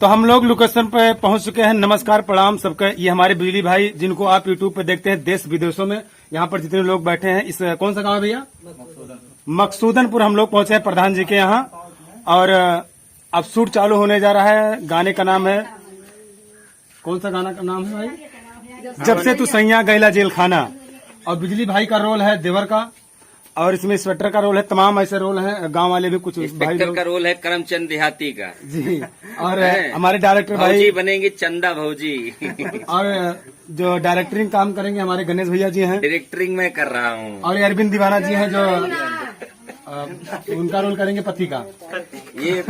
तो हम लोग लोकेशन पे पहुंच चुके हैं। नमस्कार प्रणाम सबका। ये हमारे बिजली भाई जिनको आप यूट्यूब पे देखते हैं देश विदेशों में। यहाँ पर जितने लोग बैठे हैं, इस कौन सा गांव है भैया? मकसूदनपुर। हम लोग पहुंचे हैं प्रधान जी के यहाँ और अब शूट चालू होने जा रहा है। गाने का नाम है, कौन सा गाना का नाम है भाई? जब से तू सैया गैला जेल खाना। और बिजली भाई का रोल है देवर का, और इसमें स्वेटर का रोल है। तमाम ऐसे रोल हैं, गांव वाले भी कुछ भाई लोग का रोल है करमचंद देहाती का जी। और हमारे डायरेक्टर भाई बनेंगे चंदा भौजी। और जो डायरेक्टरिंग काम करेंगे हमारे गणेश भैया जी हैं। डायरेक्टरिंग में कर रहा हूँ। और अरविंद दीवाना जी हैं जो उनका रोल करेंगे पति का। ये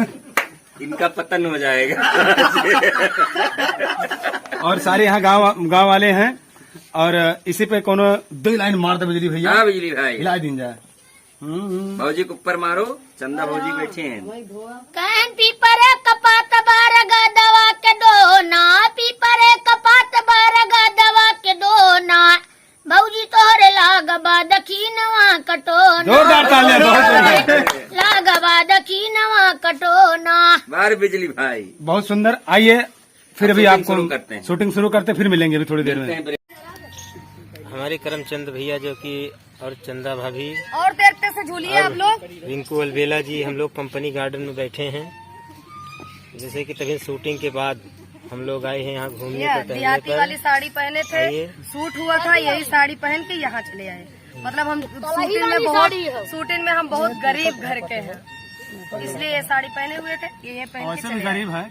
इनका पतन हो जाएगा। और सारे यहाँ गांव वाले हैं। और इसी पे कोनो दो लाइन मार दे बिजली भैया। हाँ बिजली भाई, हिला दिन जाए। भौजी को ऊपर मारो। चंदा भौजी बैठे हैं। कहन पीपरे कपात बारगा दवा के दोना, पीपरे कपात बारगा दवा के दोना, भौजी तोहरे लागबा दखीनवा कटोना। जोरदार तालियां, बहुत सुंदर। लागबा दखीनवा कटोना। बार बिजली भाई बहुत सुंदर। आइए फिर अभी आपको शुरू करते हैं। शूटिंग शुरू करते, फिर मिलेंगे अभी थोड़ी देर में। हमारे करमचंद भैया जो कि और चंदा भाभी और देखते से झूलिए आप लोग। रिंकू अलबेला जी, हम लोग कंपनी गार्डन में बैठे हैं। जैसे कि तभी शूटिंग के बाद हम लोग आए हैं यहाँ घूमने पर, टहलने देहाती वाली पर। साड़ी पहने थे, शूट हुआ था, यही साड़ी पहन के यहाँ चले आए। मतलब हम शूटिंग में हम बहुत गरीब घर के हैं, इसलिए ये साड़ी पहने हुए थे। ये पहन के ऐसे भी चले आए। गरीब है,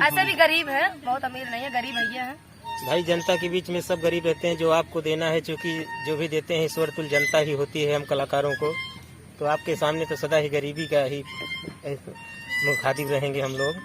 ऐसे भी गरीब है, बहुत अमीर नहीं है, गरीब भैया है। भाई जनता के बीच में सब गरीब रहते हैं। जो आपको देना है, चूँकि जो भी देते हैं ईश्वर तुल्य जनता ही होती है हम कलाकारों को। तो आपके सामने तो सदा ही गरीबी का ही मुखातिब रहेंगे हम लोग।